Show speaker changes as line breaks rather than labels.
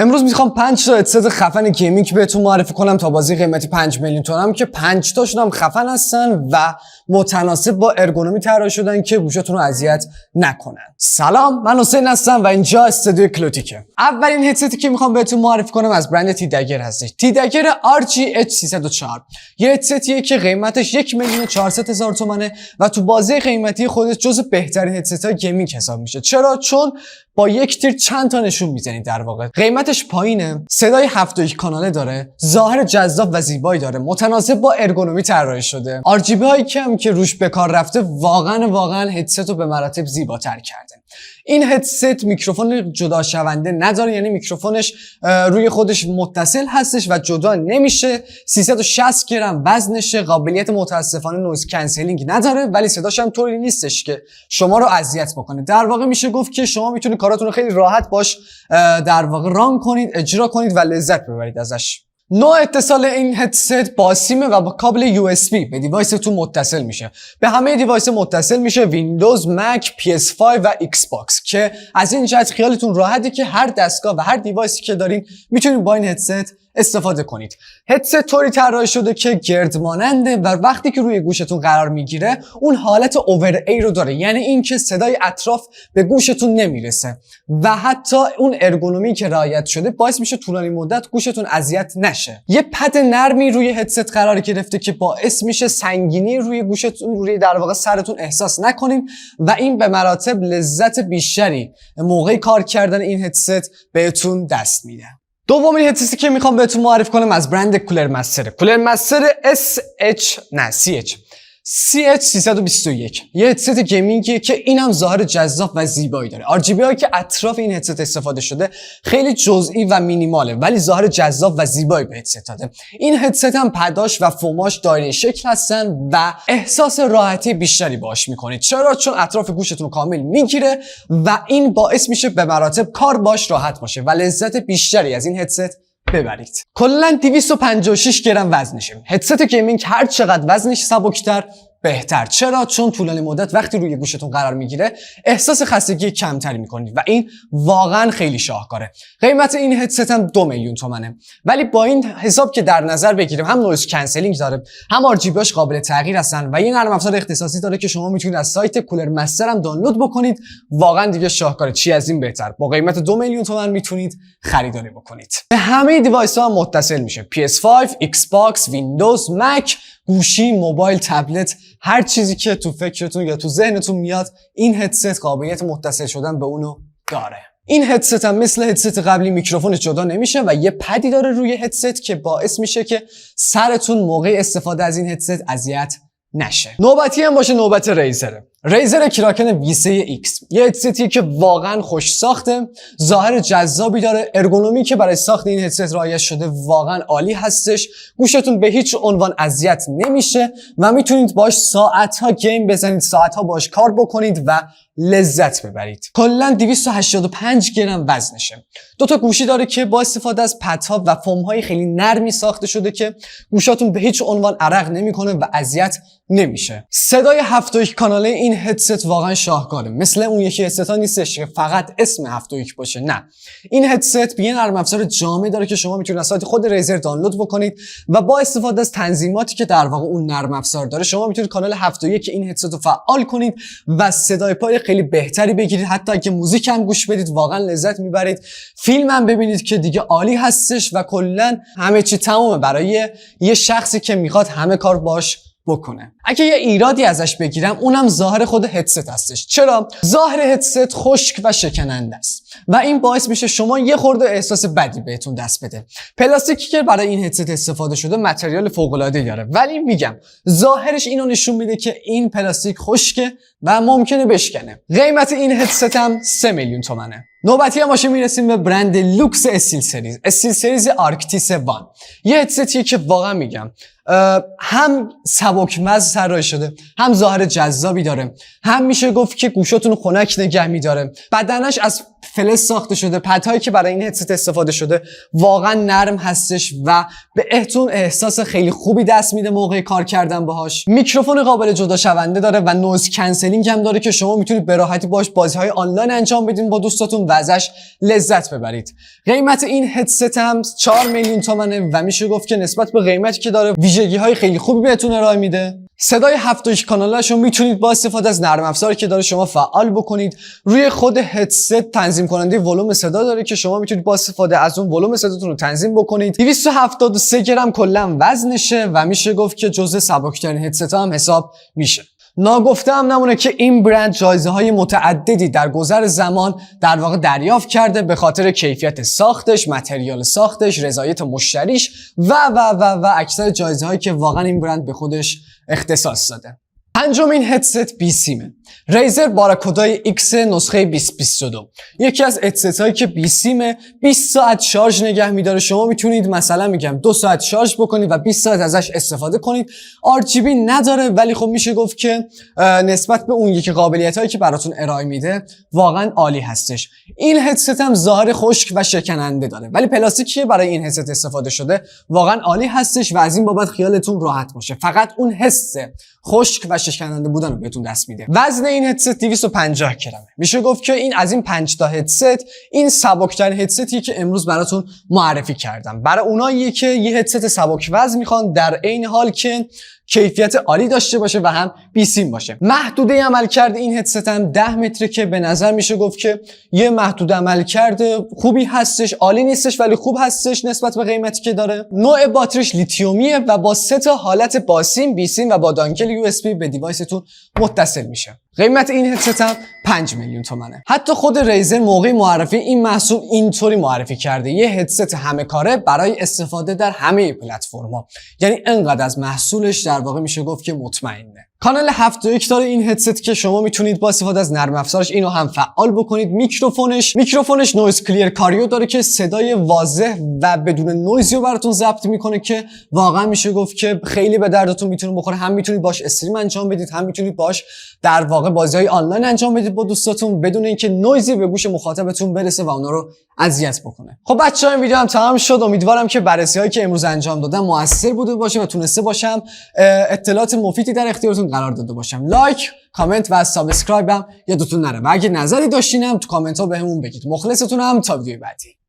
امروز میخوام 5 تا هدست خفن گیمینگ بهتون معرفی کنم تا بازی قیمتی 5 میلیون تومن که 5 تاشون هم خفن هستن و متناسب با ارگونومی طراحی شدن که گوشتون رو اذیت نکنن. سلام، من حسین هستم و اینجا استودیو کلوتیکه. اولین هدستی که میخوام بهتون معرفی کنم از برند تیدگر هستش. تیدگر RGH 304. یه هدستیه که قیمتش 1,400,000 تومنه و تو بازی قیمتی خودش جزو بهترین هدست‌های گیمینگ حساب میشه. چرا؟ چون با یک تیر چند تا نشون میزنید. در واقع قیمتش پایینه، صدای 7.1 کاناله داره، ظاهر جذاب و زیبایی داره، متناسب با ارگونومی طراحی شده. RGB هایی که روش به کار رفته واقعا هدست رو به مراتب زیباتر کرده. این هدست میکروفون جدا شونده نداره، یعنی میکروفونش روی خودش متصل هستش و جدا نمیشه. 360 گرم وزنشه، قابلیت متاسفانه نویز کنسلینگ نداره، ولی صداش هم طوری نیستش که شما رو اذیت بکنه. در واقع میشه گفت که شما میتونید کاراتون رو خیلی راحت باش در واقع ران کنید، اجرا کنید و لذت ببرید ازش. نوع اتصال این هدست با سیم و با کابل USB به دیوایستون متصل میشه. به همه دیوایس متصل میشه، ویندوز، مک، PS5 و ایکس باکس، که از این جهت خیالتون راحته که هر دستگاه و هر دیوایسی که دارین میتونید با این هدست استفاده کنید. هدست طوری طراحی شده که گرد ماننده و وقتی که روی گوشتون قرار میگیره اون حالت اوور ای رو داره، یعنی اینکه صدای اطراف به گوشتون نمیرسه و حتی اون ارگونومی که رعایت شده باعث میشه طولانی مدت گوشتون اذیت نشه. یه پد نرمی روی هدست قرار گرفته که باعث میشه سنگینی روی گوشتون، روی در واقع سرتون احساس نکنین و این به مراتب لذت بیشتری موقع کار کردن این هدست بهتون دست میده. دومین هدستی که میخوام بهتون معرفی کنم از برند کولر مستر. کولر مستر CH 321. یه هدست گیمینگیه که اینم ظاهر جذاب و زیبایی داره. RGB هایی که اطراف این هدست استفاده شده خیلی جزئی و مینیماله، ولی ظاهر جذاب و زیبایی به هدست داده. این هدست هم پداش و فوماش دایره شکل هستن و احساس راحتی بیشتری باهاش میکنید. چرا؟ چون اطراف گوشتون رو کامل میگیره و این باعث میشه به مراتب کار باش راحت باشه و لذت بیشتری از این هدست ببرید. کلا 256 گرم وزنشه. هدست گیمینگ هر چقدر وزنش سبکتر بهتر. چرا؟ چون طولانی مدت وقتی روی گوشتون قرار میگیره احساس خستگی کمتری میکنید و این واقعا خیلی شاهکاره. قیمت این هدست هم 2 میلیون تومنه، ولی با این حساب که در نظر بگیریم هم نویز کنسلینگ داره، هم RGBاش قابل تغییر هستن و یه نرم افزار اختصاصی داره که شما میتونید از سایت کولر مستر هم دانلود بکنید. واقعا دیگه شاهکاره، چی از این بهتر. با قیمت 2 میلیون تومن میتونید خریداری بکنید. به همه دیوایس ها هم متصل میشه. PS5، ایکس باکس، ویندوز، مک، گوشی، موبایل، تبلت، هر چیزی که تو فکرتون یا تو ذهنتون میاد این هدست قابلیت متصل شدن به اونو داره. این هدست هم مثل هدست قبلی میکروفون جدا نمیشه و یه پدی داره روی هدست که باعث میشه که سرتون موقع استفاده از این هدست اذیت نشه. نوبتی هم باشه نوبت ریزر کراکن V3X. یه هدستیه که واقعا خوش ساخته، ظاهر جذابی داره، ارگونومی که برای ساخت این هدست رعایت شده واقعا عالی هستش. گوشتون به هیچ عنوان اذیت نمیشه و میتونید باش ساعت‌ها گیم بزنید، ساعت‌ها باش کار بکنید و لذت ببرید. کلا 285 گرم وزنشه. دو تا گوشی داره که با استفاده از پدها و فوم‌های خیلی نرمی ساخته شده که گوشاتون به هیچ عنوان عرق نمیکنه و اذیت نمیشه. صدای 7.1 کاناله این هدست واقعا شاهکاره. مثل اون یکی هدست‌ها نیستش که فقط اسم 7.1 باشه، نه. این هدست یه نرم افزار جامع داره که شما میتونید از سایت خود ریزر دانلود بکنید و با استفاده از تنظیماتی که در واقع اون نرم افزار داره شما میتونید کانال 7.1 این هدست رو فعال کنید و صدای پای خیلی بهتری بگیرید. حتی اگه موزیک هم گوش بدید واقعا لذت میبرید. فیلم هم ببینید که دیگه عالی هستش و کلا همه چی تمومه برای یه شخصی که میخواد همه کار باش بکنه. اگه یه ایرادی ازش بگیرم اونم ظاهر خود هدست هستش. چرا؟ ظاهر هدست خشک و شکننده است و این باعث میشه شما یه خورده احساس بدی بهتون دست بده. پلاستیکی که برای این هدست استفاده شده متریال فوق العاده داره، ولی میگم ظاهرش اینو نشون میده که این پلاستیک خشکه و ممکنه بشکنه. قیمت این هدست هم 3 میلیون تومنه. نوبتی هم باشه میرسیم به برند لوکس استیل سریز آرکتیس 1. یه هدستیه که واقعا میگم هم سبک مزه طراحی شده، هم ظاهر جذابی داره، هم میشه گفت که گوشاتون خنک نگه میداره. بدنش از فلز ساخته شده. پدهایی که برای این هدست استفاده شده واقعا نرم هستش و به اهتون احساس خیلی خوبی دست میده موقع کار کردن باهاش. میکروفون قابل جدا شونده داره و نویز کنسلینگ هندلینگ هم داره که شما میتونید به راحتی باش بازی‌های آنلاین انجام بدین با دوستاتون و ازش لذت ببرید. قیمت این هدست هم 4 میلیون تومانه و میشه گفت که نسبت به قیمتی که داره ویژگی‌های خیلی خوبی بهتون ارائه میده. صدای 7.1 کانالش رو میتونید با استفاده از نرم افزاری که داره شما فعال بکنید. روی خود هدست تنظیم کننده ولوم صدا داره که شما میتونید با استفاده از اون ولوم صداتون رو تنظیم بکنید. 273 گرم کلا وزنشه و میشه گفت که جزء سبکترین هدست هم حساب میشه. ناگفته هم نمونه که این برند جایزه‌های متعددی در گذر زمان در واقع دریافت کرده به خاطر کیفیت ساختش، متریال ساختش، رضایت مشتریش و اکثر جایزه‌هایی که واقعا این برند به خودش اختصاص داده. پنجمین هدست بیسیمه. ریزر باراکودای X نسخه 2022. یکی از هدست هایی که بیسیمه، 20 ساعت شارژ نگه میداره. شما میتونید مثلا میگم 2 ساعت شارژ بکنید و 20 ساعت ازش استفاده کنید. RGB نداره ولی خب میشه گفت که نسبت به اون یکی قابلیت هایی که براتون ارائه میده واقعا عالی هستش. این هدست هم ظاهر خشک و شکننده داره ولی پلاستیکی برای این هدست استفاده شده واقعا عالی هستش و از این بابت خیالتون راحت باشه. فقط اون حس خشک و شکننده بودن رو بهتون دست میده. وزن این هدست 250 گرمه. میشه گفت که این از این 5 تا هدست این سبکترین هدستی که امروز براتون معرفی کردم. برای اوناییه که یه هدست سبک وزن میخوان در عین حال که کیفیت عالی داشته باشه و هم بیسیم باشه. محدوده عملکرد این هدست هم 10 متره که به نظر میشه گفت که یه محدوده عملکرد خوبی هستش، عالی نیستش ولی خوب هستش نسبت به قیمتی که داره. نوع باتریش لیتیومیه و با 3 تا حالت باسیم، بیسیم و با دانگل USB به دیوایستون متصل میشه. قیمت این هدست هم 5 میلیون تومانه. حتی خود ریزر موقع معرفی این محصول اینطوری معرفی کرده: یه هدست همه کاره برای استفاده در همه پلتفرم‌ها. یعنی انقدر از محصولش در واقع میشه گفت که مطمئنه. کانال 7.1 داره این هدست که شما میتونید با استفاده از نرم افزارش اینو هم فعال بکنید. میکروفونش نویز کلیر کاریو داره که صدای واضح و بدون نویزی رو براتون ضبط میکنه که واقعا میشه گفت که خیلی به دردتون میتونه بخوره. هم میتونید باش استریم انجام بدید، هم میتونید باش در واقع بازی‌های آنلاین انجام بدید با دوستاتون بدون اینکه نویزی به گوش مخاطبتون برسه و اونا رو اذیت بکنه. خب بچه‌ها این ویدیو هم تمام شد. امیدوارم که بررسی‌هایی که امروز انجام دادم موثر بوده باشه و تونسته باشم اطلاعات مفیدی در اختیارتون قرار داده باشم. لایک، کامنت و سابسکرایب هم یادتون نره. و اگه نظری داشتینم تو کامنت ها بهمون بگید. مخلصتونم تا ویدیو بعدی.